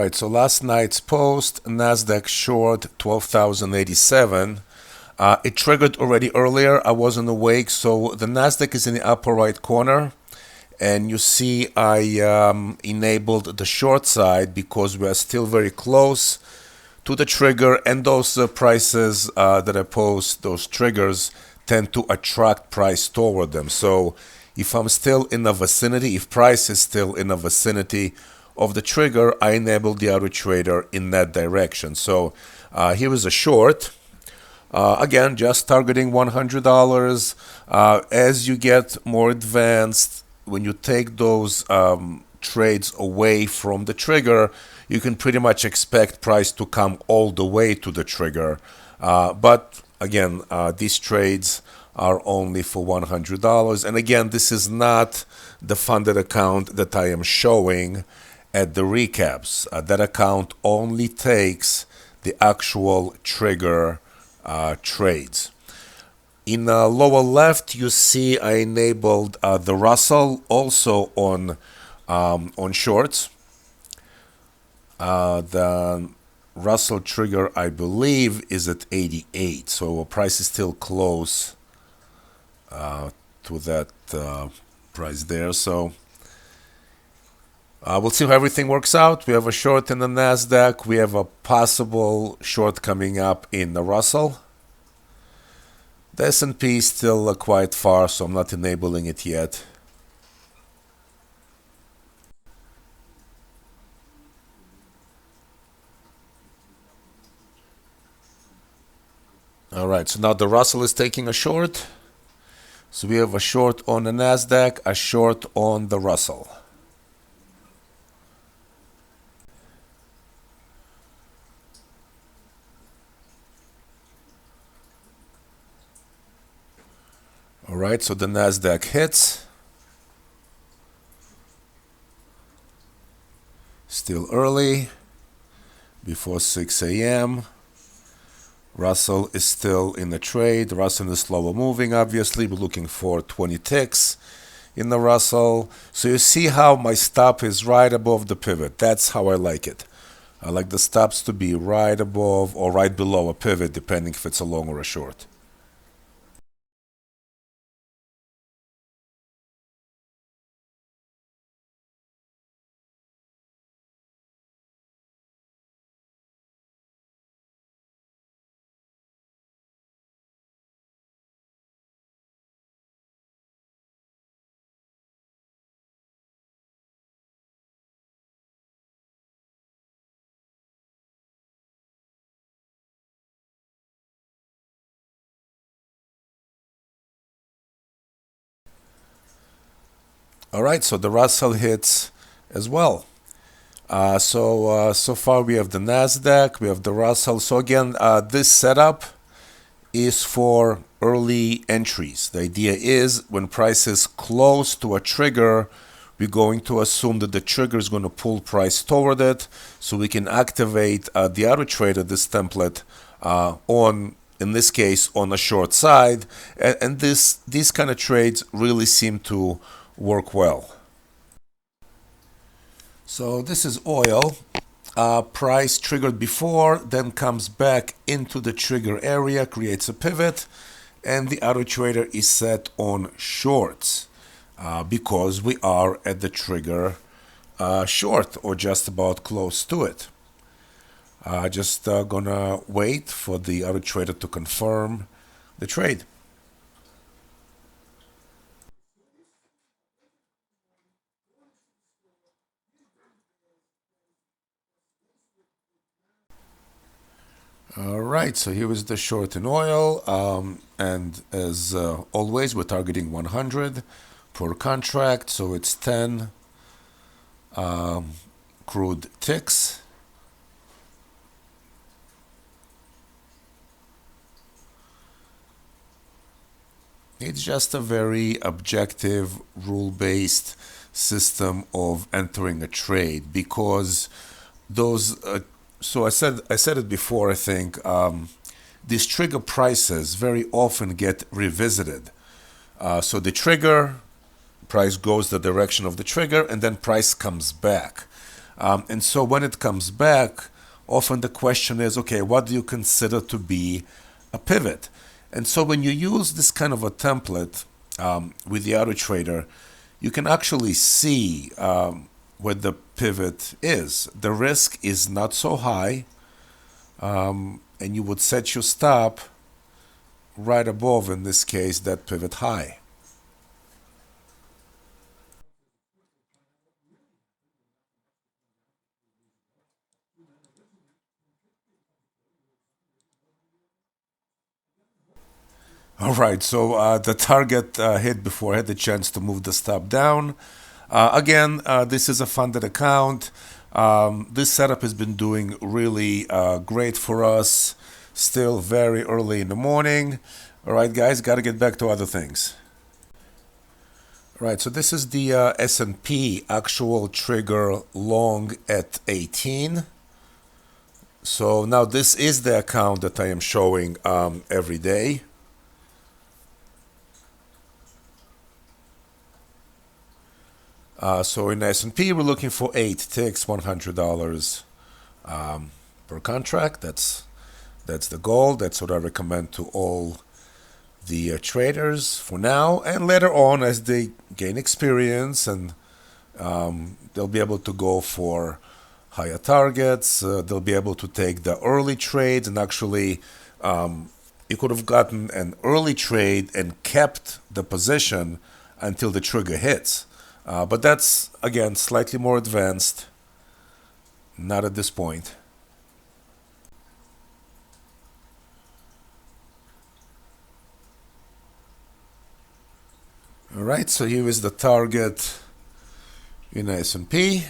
right, so last night's post, Nasdaq short 12,087. It triggered already earlier. I wasn't awake, so the Nasdaq is in the upper right corner, and you see I enabled the short side because we are still very close to the trigger, and those prices that I post, those triggers, tend to attract price toward them. So if I'm still in the vicinity, if price is still in the vicinity of the trigger, I enable the auto trader in that direction. So here is a short. Again, just targeting $100. As you get more advanced, when you take those trades away from the trigger, you can pretty much expect price to come all the way to the trigger. But again, these trades are only for $100. And again, this is not the funded account that I am showing at the recaps. That account only takes the actual trigger trades. In the lower left, you see I enabled the Russell also on shorts. The Russell trigger, I believe, is at 88, so price is still close to that price there. So we'll see how everything works out. We have a short in the Nasdaq. We have a possible short coming up in the Russell. The S&P is still quite far, so I'm not enabling it yet. All right, so now the Russell is taking a short. So we have a short on the Nasdaq, a short on the Russell. All right, so the Nasdaq hits. Still early, before 6 a.m. Russell is still in the trade. Russell is slower moving, obviously. We're looking for 20 ticks in the Russell. So you see how my stop is right above the pivot. That's how I like it. I like the stops to be right above or right below a pivot, depending if it's a long or a short. All right, so the Russell hits as well. So far we have the Nasdaq, we have the Russell. So again, this setup is for early entries. The idea is when price is close to a trigger, we're going to assume that the trigger is going to pull price toward it, so we can activate the auto trader, this template, on, in this case, on the short side. And these kind of trades really seem to work well. So this is oil. Price triggered before, then comes back into the trigger area, creates a pivot, and the auto trader is set on shorts because we are at the trigger short or just about close to it. Just gonna wait for the auto trader to confirm the trade. All right, so here is the short in oil, and as always, we're targeting 100 per contract, so it's 10 crude ticks. It's just a very objective, rule-based system of entering a trade because those so I said it before, I think, these trigger prices very often get revisited. So the trigger price goes the direction of the trigger, and then price comes back. And so when it comes back, often the question is, okay, what do you consider to be a pivot? And so when you use this kind of a template with the auto trader, you can actually see where the pivot is. The risk is not so high, and you would set your stop right above, in this case, that pivot high. All right, so the target hit before I had the chance to move the stop down. Again, this is a funded account. This setup has been doing really great for us. Still very early in the morning. All right, guys, got to get back to other things. All right, so this is the S&P actual trigger long at 18. So now this is the account that I am showing every day. So in S&P, we're looking for 8 ticks, $100 per contract. That's the goal. That's what I recommend to all the traders for now. And later on, as they gain experience and they'll be able to go for higher targets. They'll be able to take the early trades, and actually, you could have gotten an early trade and kept the position until the trigger hits. But that's, again, slightly more advanced. Not at this point. All right, so here is the target in S&P.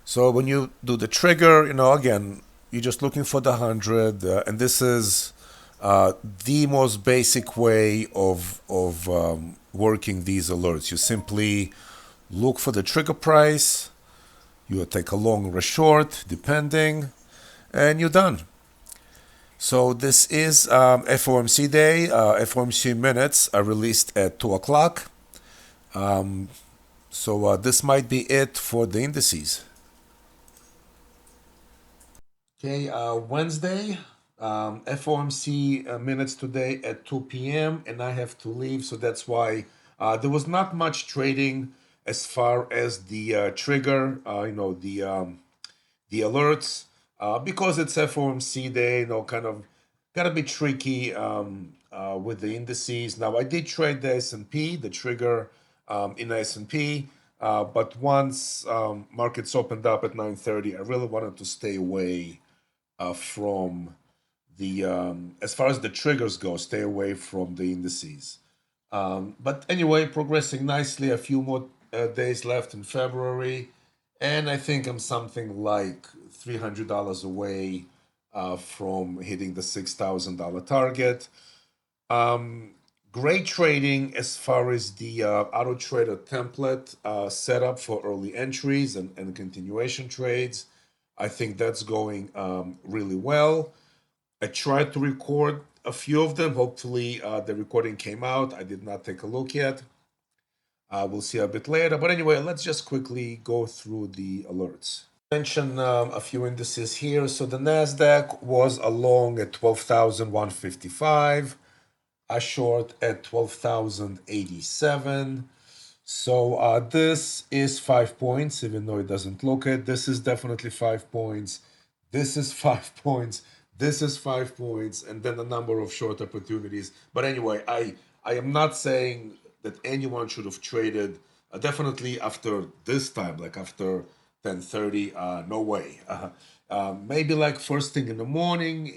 So when you do the trigger, again, you're just looking for the 100, and this is the most basic way of working these alerts. You simply look for the trigger price, you take a long or a short, depending, and you're done. So this is FOMC day. FOMC minutes are released at 2 o'clock. So this might be it for the indices. Okay, Wednesday, FOMC minutes today at 2 p.m. and I have to leave, so that's why there was not much trading as far as the trigger, the alerts, because it's FOMC day, kind of gotta be tricky with the indices. Now I did trade the S&P, the trigger in S&P, but once markets opened up at 9:30, I really wanted to stay away from the as far as the triggers go, stay away from the indices. But anyway, progressing nicely. A few more days left in February, and I think I'm something like $300 away from hitting the $6,000 target. Great trading as far as the auto trader template set up for early entries and continuation trades. I think that's going really well. I tried to record a few of them. Hopefully, the recording came out. I did not take a look yet. We'll see a bit later. But anyway, let's just quickly go through the alerts. Mention a few indices here. So the Nasdaq was along at 12,155. A short at 12,087. So this is 5 points, even though it doesn't look it. This is definitely 5 points. This is 5 points. This is 5 points, and then a number of short opportunities. But anyway, I am not saying that anyone should have traded. Definitely after this time, like after 10:30, no way. Maybe like first thing in the morning,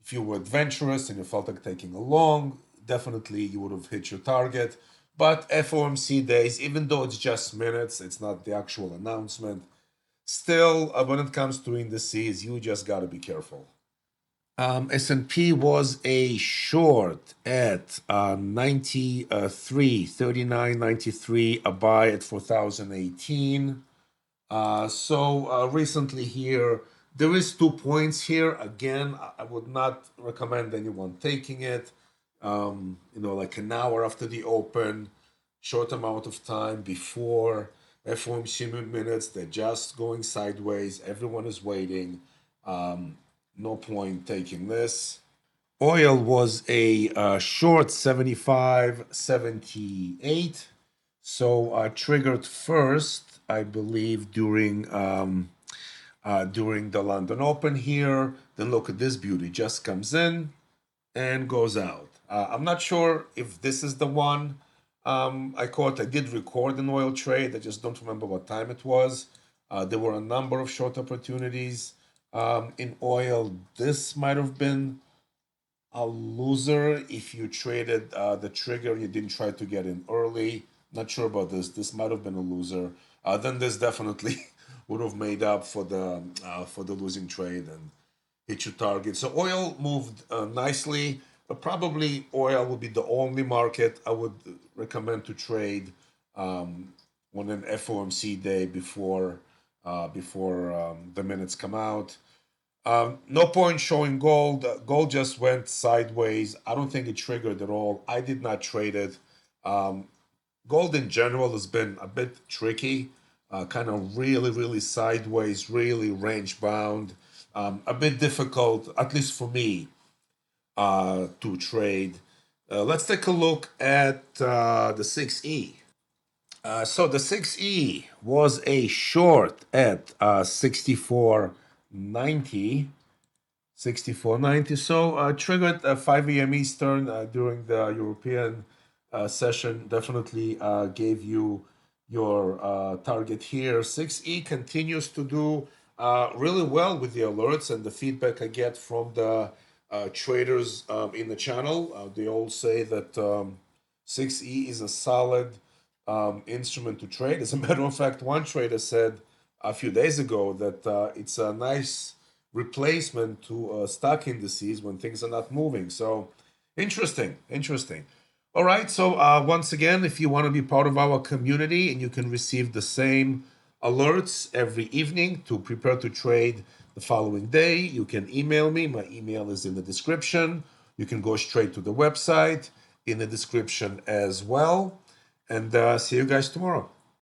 if you were adventurous and you felt like taking a long, definitely you would have hit your target. But FOMC days, even though it's just minutes, it's not the actual announcement. Still, when it comes to indices, you just gotta be careful. S&P was a short at 93, 39.93, a buy at 4,018. So recently here, there is 2 points here. Again, I would not recommend anyone taking it. Like an hour after the open, short amount of time before. FOMC minutes, they're just going sideways. Everyone is waiting. No point taking this. Oil was a short 75.78. So triggered first, I believe, during the London Open here. Then look at this beauty, just comes in and goes out. I'm not sure if this is the one I caught. I did record an oil trade. I just don't remember what time it was. There were a number of short opportunities in oil. This might have been a loser if you traded the trigger. You didn't try to get in early. Not sure about this. This might have been a loser. Then this definitely would have made up for the losing trade and hit your target. So oil moved nicely. But probably oil will be the only market I would recommend to trade on an FOMC day before the minutes come out. No point showing gold. Gold just went sideways. I don't think it triggered at all. I did not trade it. Gold in general has been a bit tricky, kind of really sideways, really range bound. A bit difficult, at least for me, to trade. Let's take a look at the 6E. So the 6E was a short at 64.90. 64.90. So triggered 5 a.m. Eastern during the European session. Definitely gave you your target here. 6E continues to do really well with the alerts and the feedback I get from the traders in the channel. They all say that 6E is a solid instrument to trade. As a matter of fact, one trader said a few days ago that it's a nice replacement to stock indices when things are not moving. So interesting. All right. So once again, if you want to be part of our community and you can receive the same alerts every evening to prepare to trade the following day, you can email me. My email is in the description. You can go straight to the website in the description as well. And see you guys tomorrow.